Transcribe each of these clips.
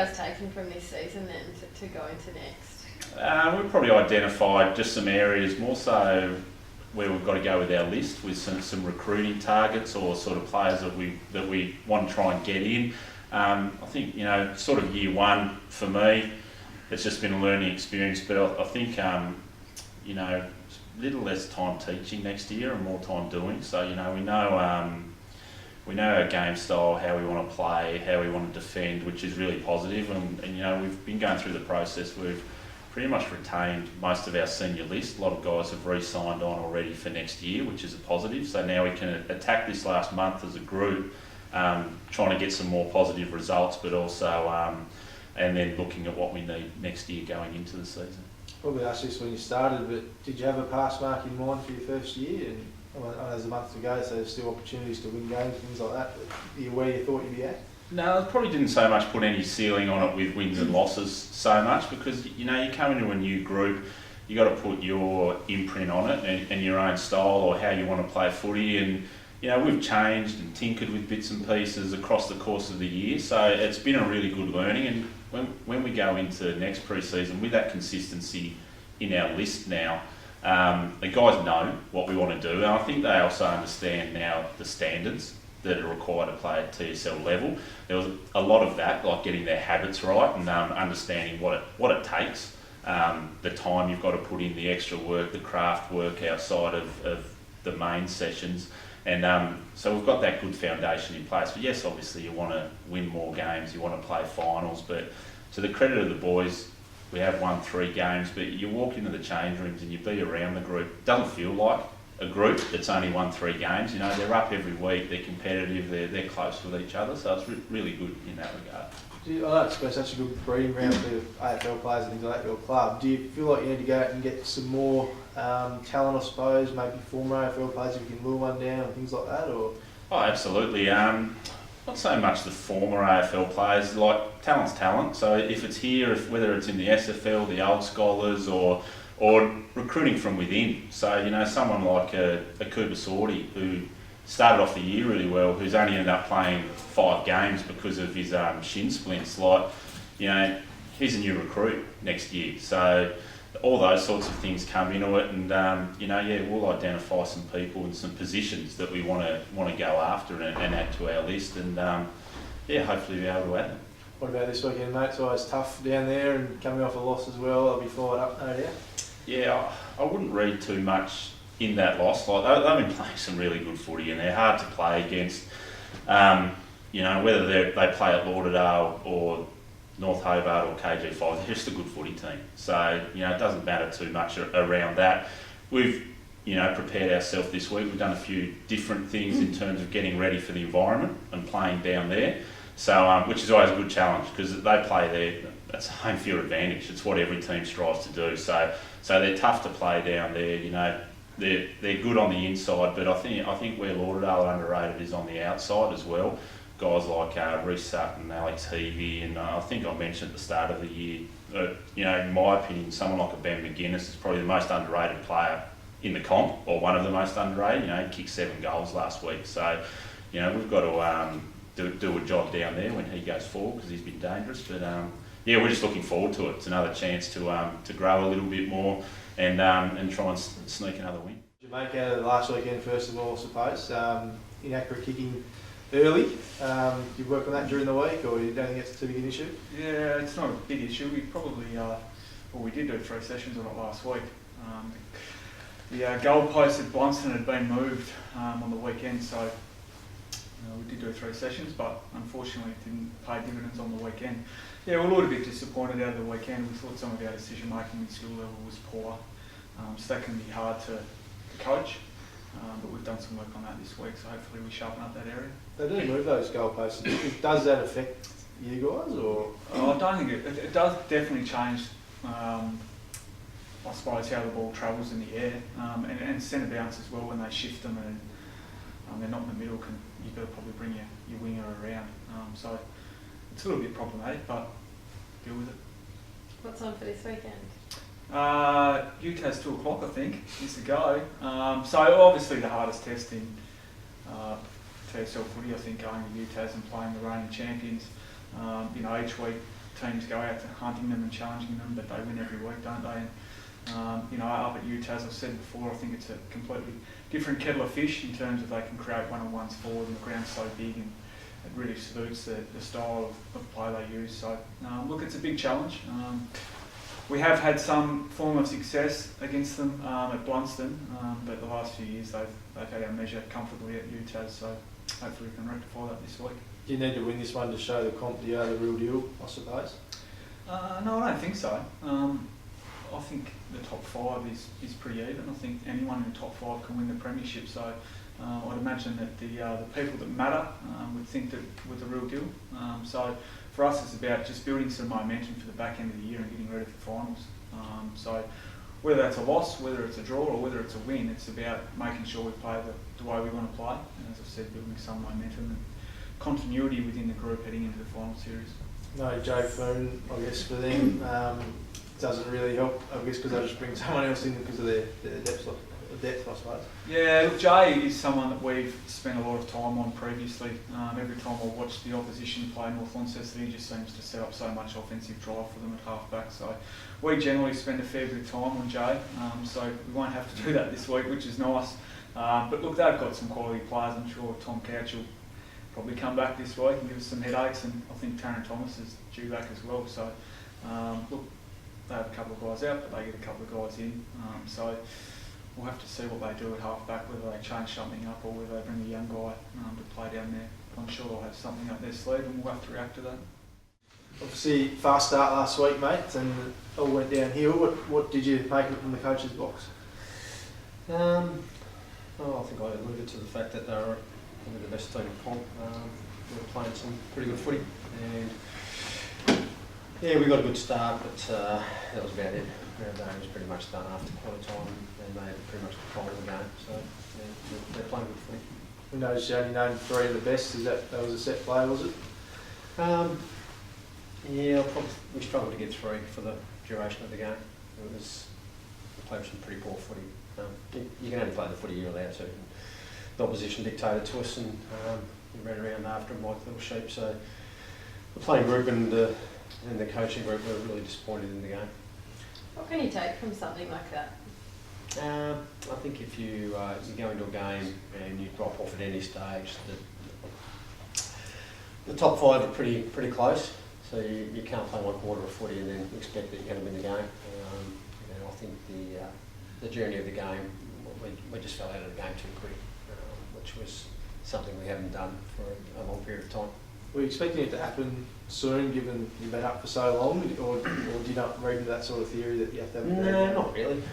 guys taking from this season then to go into next? We've probably identified just some areas more so where we've got to go with our list with some recruiting targets or sort of players that we want to try and get in. I think, sort of year one for me, it's just been a learning experience, but I think, a little less time teaching next year and more time doing. So, we know our game style, how we want to play, how we want to defend, which is really positive. And we've been going through the process. We've pretty much retained most of our senior list. A lot of guys have re-signed on already for next year, which is a positive. So now we can attack this last month as a group, trying to get some more positive results, but also and then looking at what we need next year going into the season. Probably asked this when you started, but did you have a pass mark in mind for your first year? And I know there's a month to go, so there's still opportunities to win games, things like that. But are you where you thought you'd be at? No, I probably didn't so much put any ceiling on it with wins and losses so much, because you come into a new group, you got to put your imprint on it and your own style or how you want to play footy. And we've changed and tinkered with bits and pieces across the course of the year, so it's been a really good learning. And when we go into next pre-season with that consistency in our list now, the guys know what we want to do, and I think they also understand now the standards that are required to play at TSL level. There was a lot of that, like getting their habits right and understanding what it takes, the time you've got to put in, the extra work, the craft work outside of the main sessions. And so we've got that good foundation in place. But yes, obviously you want to win more games, you want to play finals, but to the credit of the boys, we have won 3 games, but you walk into the change rooms and you be around the group. It doesn't feel like a group that's only won 3 games. They're up every week, they're competitive, they're close with each other, so it's really good in that regard. I suppose such a good breeding ground for AFL players and things like that, your club. Do you feel like you need to go out and get some more talent, I suppose, maybe former AFL players if you can lure one down and things like that? Or? Oh, absolutely. Not so much the former AFL players, like talent's talent. So if it's here, whether it's in the SFL, the old scholars, or recruiting from within. So, someone like a Cooper Sorty, who started off the year really well, who's only ended up playing 5 games because of his shin splints. He's a new recruit next year. So all those sorts of things come into it, and we'll identify some people and some positions that we want to go after and add to our list, and hopefully be able to add them. What about this weekend, mate? It's always tough down there, and coming off a loss as well. I'll be fired up, no doubt. Yeah, I wouldn't read too much in that loss. They've been playing some really good footy, and they're hard to play against. Whether they play at Lauderdale or North Hobart or KG5, they're just a good footy team. So, it doesn't matter too much around that. We've, prepared ourselves this week. We've done a few different things in terms of getting ready for the environment and playing down there. So, which is always a good challenge, because they play there. That's a home field advantage. It's what every team strives to do. So they're tough to play down there. They're good on the inside, but I think where Lauderdale are underrated is on the outside as well. Guys like Reece Sutton, Alex Heavey, and I think I mentioned at the start of the year, in my opinion, someone like a Ben McGuinness is probably the most underrated player in the comp, or one of the most underrated. He kicked 7 goals last week. So, we've got to do a job down there when he goes forward, because he's been dangerous. But we're just looking forward to it. It's another chance to grow a little bit more and try and sneak another win. Did you make out of the last weekend, first of all, I suppose? Inaccurate kicking early. You work on that during the week, or you don't think it's too big an issue? Yeah, it's not a big issue. We probably, we did do 3 sessions on it last week. The goalpost at Blunstone had been moved on the weekend, so we did do 3 sessions, but unfortunately it didn't pay dividends on the weekend. Yeah, we're a little bit disappointed out of the weekend. We thought some of our decision making at skill level was poor, so that can be hard to coach. But we've done some work on that this week, so hopefully we sharpen up that area. They do move those goalposts. Does that affect you guys, or? I don't think it does definitely change, I suppose, how the ball travels in the air, and centre bounce as well when they shift them, and they're not in the middle. You've got to probably bring your winger around. So it's a little bit problematic, but deal with it. What's on for this weekend? UTAS 2 o'clock, I think, is the go. So obviously the hardest test in TSL footy, I think, going to UTAS and playing the reigning champions. Each week teams go out to hunting them and challenging them, but they win every week, don't they? And, you know, up at UTAS, I've said before, I think it's a completely different kettle of fish in terms of they can create one-on-ones forward and the ground's so big and it really suits the style of play they use. So, look, it's a big challenge. We have had some form of success against them at Blunston, but the last few years they've had our measure comfortably at UTAS, so hopefully we can rectify that this week. Do you need to win this one to show the comp you are the real deal, I suppose? No, I don't think so. I think the top 5 is pretty even. I think anyone in the top 5 can win the premiership, so I'd imagine that the people that matter would think that we're the real deal. So for us it's about just building some momentum for the back end of the year and getting ready for finals. So whether that's a loss, whether it's a draw or whether it's a win, it's about making sure we play the way we want to play, and as I said, building some momentum and continuity within the group heading into the final series. No, Joe Foon, I guess for them, doesn't really help, I guess, because they just bring someone else in because of their depth, I suppose. Yeah, look, Jay is someone that we've spent a lot of time on previously. Every time I watch the opposition play North Launceston, he just seems to set up so much offensive drive for them at half-back. So we generally spend a fair bit of time on Jay, so we won't have to do that this week, which is nice. But look, they've got some quality players. I'm sure Tom Couch will probably come back this week and give us some headaches, and I think Darren Thomas is due back as well. So look, they have a couple of guys out, but they get a couple of guys in. So we'll have to see what they do at half-back, whether they change something up or whether they bring a young guy to play down there. I'm sure they'll have something up their sleeve and we'll have to react to that. Obviously, fast start last week, mate, and it all went downhill. What did you make it from the coach's box? I think I alluded to the fact that they were probably the best team in comp. We were playing some pretty good footy, and yeah, we got a good start, but that was about it. Our game was pretty much done after quarter time, and they had pretty much controlled the game. So yeah, they're playing good footy. We noticed you only named 3 of the best. That was a set play, was it? Yeah, we struggled to get 3 for the duration of the game. We played some pretty poor footy. You can only play the footy you're allowed to. The opposition dictated to us, and we ran around after them like little sheep. So the playing group and the coaching group were really disappointed in the game. What can you take from something like that? I think if you go into a game and you drop off at any stage, the top 5 are pretty close. So you can't play one quarter of footy and then expect that you're going to win the game. I think the journey of the game, we just fell out of the game too quick, which was something we haven't done for a long period of time. Were you expecting it to happen soon, given you've been up for so long, or do you not read into that sort of theory that you have to have a bad game? No, not really.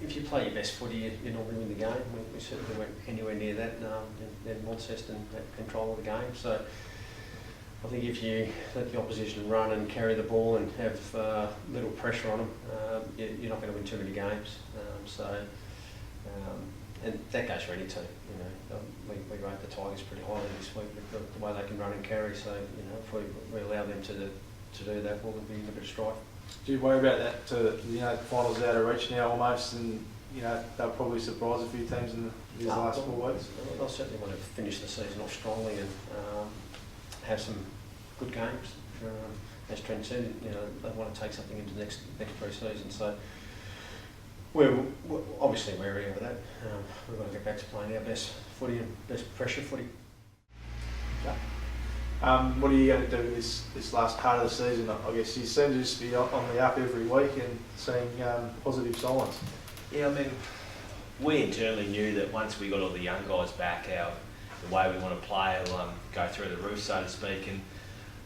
If you play your best footy, you normally win the game. We certainly weren't anywhere near that. Then Launceston had control of the game. So I think if you let the opposition run and carry the ball and have little pressure on them, you're not going to win too many games. And that goes for any team. We rate the Tigers pretty highly this week with the way they can run and carry. So if we allow them to do that, we'll be in a bit of strife. Do you worry about that? The finals out of reach now almost, and they'll probably surprise a few teams in these last 4 weeks. They'll certainly want to finish the season off strongly and have some good games. As Trent said, they want to take something into the next pre-season. So we're obviously wary of that. We've got to get back to playing our best footy and best pressure footy. Okay. What are you going to do this last part of the season? I guess you seem to just be on the up every week and seeing positive signs. Yeah, I mean, we internally knew that once we got all the young guys back, the way we want to play will go through the roof, so to speak. And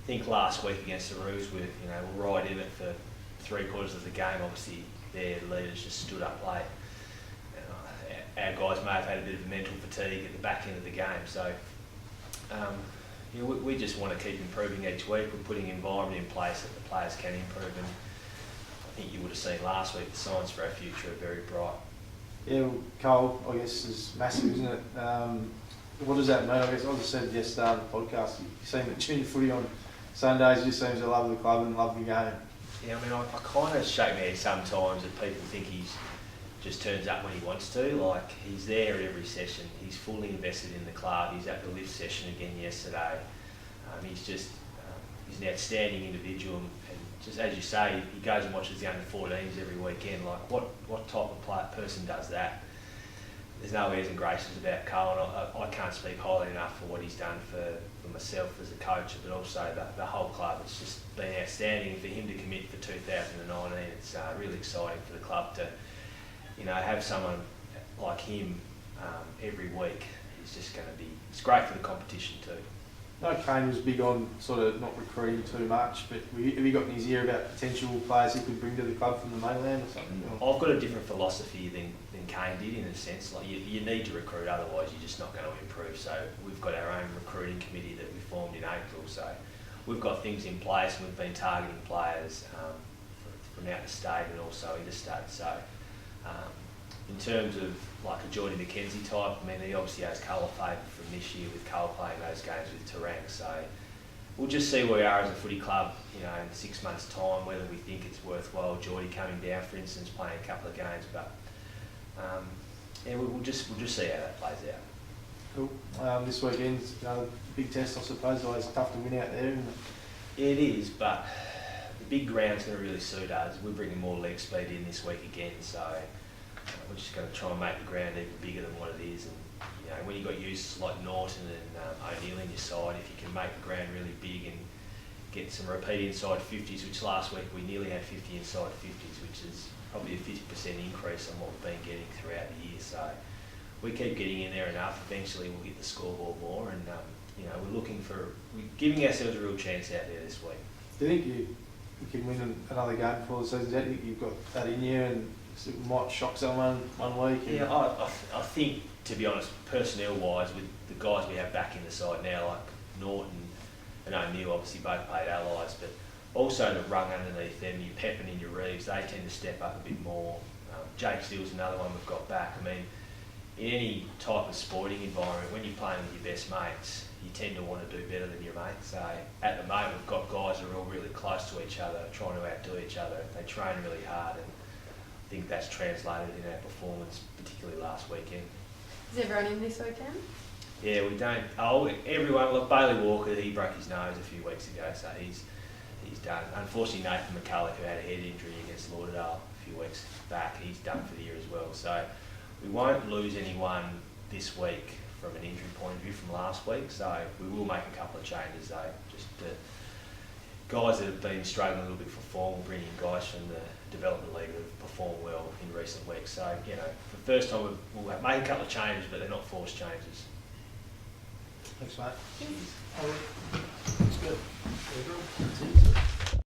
I think last week against the Roos, we're right in it for 3/4 of the game. Obviously, their leaders just stood up late. Our guys may have had a bit of mental fatigue at the back end of the game, so we just want to keep improving each week. We're putting an environment in place that the players can improve, and I think you would have seen last week the signs for our future are very bright. Yeah, well, Cole, I guess, is massive, isn't it? What does that mean? I guess I just said yesterday on the podcast, you seem that junior footy on Sundays just seems to love the club and love the game. Yeah, I mean, I kind of shake my head sometimes that people think he's just turns up when he wants to. Like, he's there every session. He's fully invested in the club. He's at the lift session again yesterday. He's just he's an outstanding individual, and just as you say, he goes and watches the under-14s every weekend. Like, what type of person does that? There's no airs and graces about Cole, and I can't speak highly enough for what he's done for myself as a coach, but also the whole club. It's just been outstanding, and for him to commit for 2019, it's really exciting for the club to, have someone like him every week. It's just going to be, it's great for the competition too. I know Kane was big on sort of not recruiting too much, but have you got in his ear about potential players he could bring to the club from the mainland or something? I've got a different philosophy than Kane did, in a sense. Like, you need to recruit, otherwise you're just not going to improve. So we've got our own recruiting committee that we formed in April. So we've got things in place, and we've been targeting players from out of state and also interstate. So in terms of like a Jordy McKenzie type, I mean, he obviously has Cole favoured from this year with Cole playing those games with Tarang. So we'll just see where we are as a footy club, in 6 months' time, whether we think it's worthwhile Jordy coming down, for instance, playing a couple of games. But we'll just see how that plays out. Cool. This weekend's another big test, I suppose. Always tough to win out there, isn't it? Yeah, it is, but the big ground's going to really suit us. We're bringing more leg speed in this week again, so we're just going to try and make the ground even bigger than what it is. And when you've got users like Norton and O'Neill in your side, if you can make the ground really big and get some repeat inside 50s, which last week we nearly had 50 inside 50s, which is probably a 50% increase on what we've been getting throughout the year. So we keep getting in there enough, eventually we'll hit the scoreboard more, and we're giving ourselves a real chance out there this week. Do you think you can win another game before the season's out? Do you think you've got that in you and it might shock someone one week? Yeah, I think, to be honest, personnel-wise, with the guys we have back in the side now, like Norton and O'Neill, obviously both played allies, but also the rung underneath them, your Pepin and your Reeves, they tend to step up a bit more. Jake Steele's another one we've got back. I mean, in any type of sporting environment, when you're playing with your best mates, you tend to want to do better than your mates. So at the moment, we've got guys who are all really close to each other, trying to outdo each other. They train really hard, and I think that's translated in our performance, particularly last weekend. Is everyone in this weekend? Yeah, we don't. Oh, everyone. Look, Bailey Walker, he broke his nose a few weeks ago, so he's done. Unfortunately, Nathan McCulloch, who had a head injury against Lauderdale a few weeks back, he's done for the year as well. So we won't lose anyone this week from an injury point of view from last week. So we will make a couple of changes though. Just guys that have been struggling a little bit for form, we'll bring in guys from the development league that have performed well in recent weeks. So, for the first time we'll make a couple of changes, but they're not forced changes. Thanks, mate. Thanks. That's good.